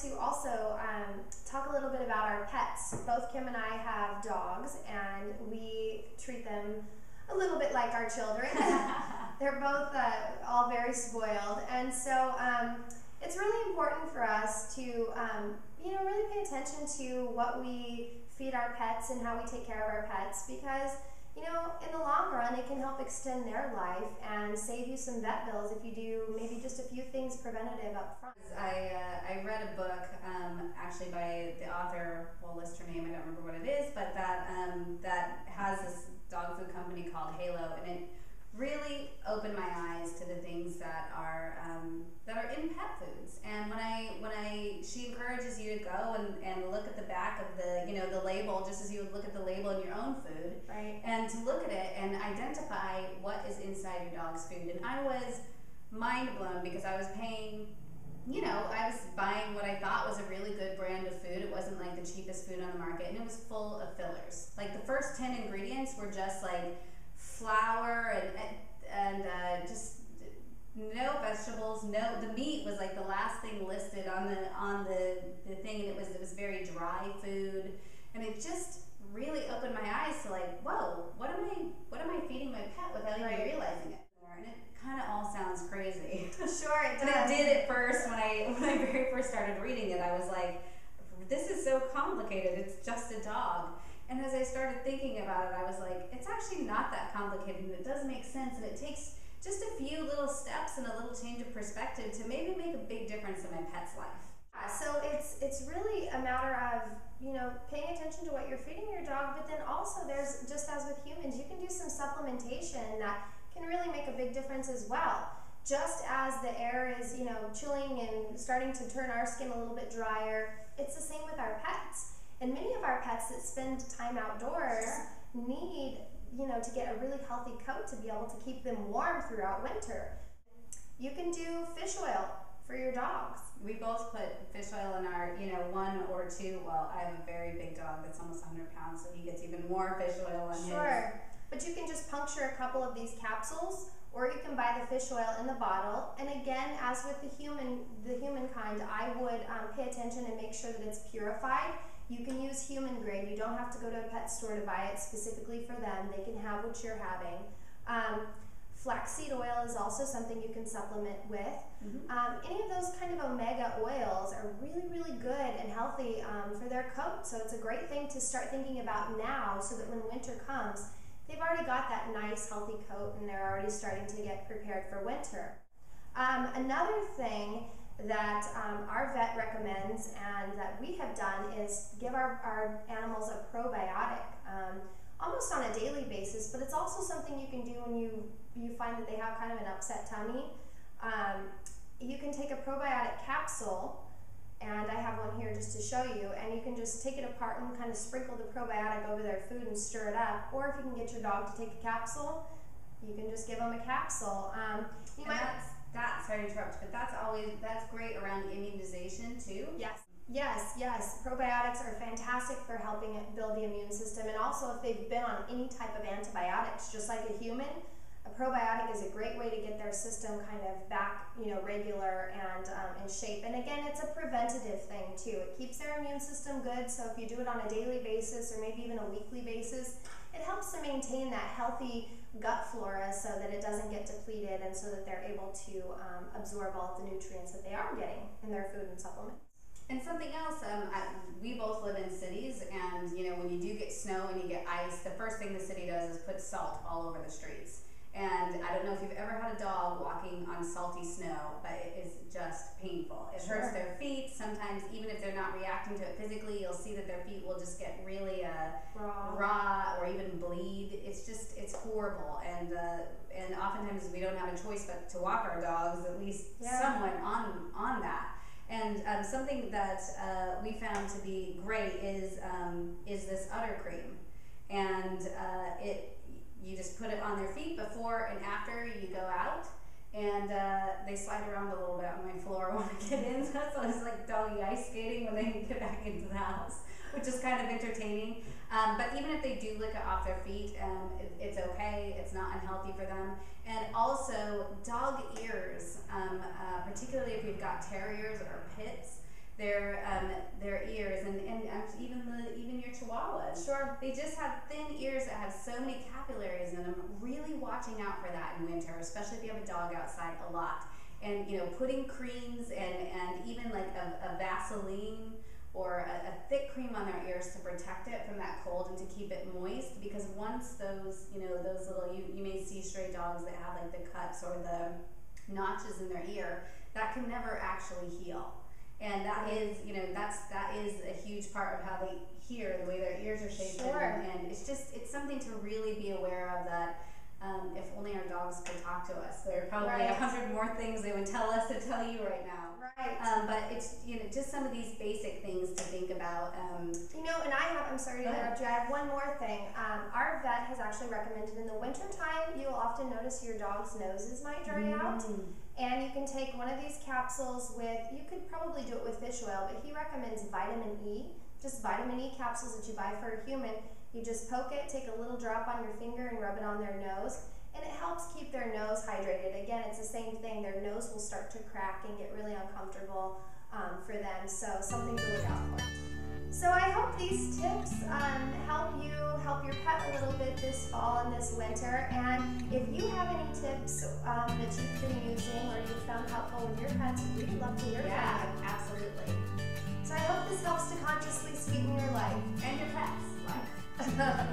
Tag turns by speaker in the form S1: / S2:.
S1: to also talk a little bit about our pets. Both Kim and I have dogs, and we treat them a little bit like our children. They're both all very spoiled, and so it's really important for us to really pay attention to what we feed our pets and how we take care of our pets, because in the long run, it can help extend their life and save you some vet bills if you do maybe just a few things preventative up front.
S2: I read a book, actually by the author, we'll list her name, I don't remember what it is, but that has this dog food company called Halo, and it really opened my eyes to the things that are in pet foods. And she encourages you to go and look at the back of the label, just as you would look at the label in your own food,
S1: right?
S2: And to look at it and identify what is inside your dog's food. And I was mind blown, because I was paying, I was buying what I thought was a really good brand of food. It wasn't like the cheapest food on the market, and it was full of fillers. Like the first 10 ingredients were just like flour and just no vegetables. The meat was like the last thing listed on the thing, and it was very dry food, and it just really opened my eyes to like, whoa, what am I feeding my pet without even realizing it? And it kind of all sounds crazy.
S1: Sure, it does.
S2: But it did at first. When I very first started reading it, I was like, this is so complicated. It's just a dog. And as I started thinking about it, I was like, it's actually not that complicated, and it does make sense, and it takes just a few little steps and a little change of perspective to maybe make a big difference in my pet's life.
S1: So it's really a matter of paying attention to what you're feeding your dog, but then also there's, just as with humans, you can do some supplementation that can really make a big difference as well. Just as the air is chilling and starting to turn our skin a little bit drier, it's the same with our pets. And many of our pets that spend time outdoors need, to get a really healthy coat to be able to keep them warm throughout winter. You can do fish oil for your dogs.
S2: We both put fish oil in our, one or two, well, I have a very big dog that's almost 100 pounds, so he gets even more fish oil on his.
S1: Sure, but you can just puncture a couple of these capsules, or you can buy the fish oil in the bottle. And again, as with the humankind, I would pay attention and make sure that it's purified. You can use human grade. You don't have to go to a pet store to buy it specifically for them. They can have what you're having. Flaxseed oil is also something you can supplement with. Any of those kind of omega oils are really, really good and healthy for their coat. So it's a great thing to start thinking about now, so that when winter comes, they've already got that nice, healthy coat, and they're already starting to get prepared for winter. Another thing that our vet recommends and that we have done is give our animals a probiotic almost on a daily basis, but it's also something you can do when you find that they have kind of an upset tummy. You can take a probiotic capsule, and I have one here just to show you, and you can just take it apart and kind of sprinkle the probiotic over their food and stir it up. Or if you can get your dog to take a capsule, you can just give them a capsule.
S2: Sorry to interrupt, but that's great around immunization too.
S1: Yes. Probiotics are fantastic for helping it build the immune system, and also if they've been on any type of antibiotics, just like a human, a probiotic is a great way to get their system kind of back, regular and in shape. And again, it's a preventative thing too. It keeps their immune system good, so if you do it on a daily basis or maybe even a weekly basis, it helps to maintain that healthy gut flora so that it doesn't get depleted, and so that they're able to absorb all of the nutrients that they are getting in their food and supplements.
S2: And something else, we both live in cities, and when you do get snow and you get ice, the first thing the city does is put salt all over the streets. And I don't know if you've ever had a dog walking on salty snow, but it is just painful. It hurts their feet. Sometimes, even if they're not reacting to it physically, you'll see that their feet will just get really raw or even bleed. It's horrible. And oftentimes we don't have a choice but to walk our dogs, at least somewhat on that. And something that we found to be great is this udder cream, and you just put it on their feet before and after you go out, and they slide around a little bit on my floor when I get in, so it's like doggy ice skating when they get back into the house, which is kind of entertaining. But even if they do lick it off their feet, it's okay. It's not unhealthy for them. And also, dog ears, particularly if we've got terriers or pits, their ears, and even your Chihuahuas.
S1: Sure.
S2: They just have thin ears that have so many capillaries in them. Really watching out for that in winter, especially if you have a dog outside a lot. And putting creams and even like a Vaseline or a thick cream on their ears to protect it from that cold and to keep it moist, because once those those little, you may see stray dogs that have like the cuts or the notches in their ear that can never actually heal. And that is, that is a huge part of how they hear, the way their ears are shaped.
S1: Sure.
S2: And it's something to really be aware of, that if only our dogs could talk to us. There are probably
S1: Right.
S2: 100 more things they would tell us to tell you right now.
S1: Right.
S2: But it's, just some of these basic things to think about.
S1: And I'm sorry to interrupt you, I have one more thing. Our vet has actually recommended in the wintertime, you'll often notice your dog's noses might dry out. And you can take one of these capsules you could probably do it with fish oil, but he recommends vitamin E, just vitamin E capsules that you buy for a human. You just poke it, take a little drop on your finger and rub it on their nose, and it helps keep their nose hydrated. Again, it's the same thing, their nose will start to crack and get really uncomfortable for them, so something to look out for. So I hope these tips help your pet a little bit this fall and this winter. And if you have any tips that you've been using or you've found helpful with your pets, we'd love to hear from you.
S2: Absolutely.
S1: So I hope this helps to consciously sweeten your life.
S2: And your pet's life.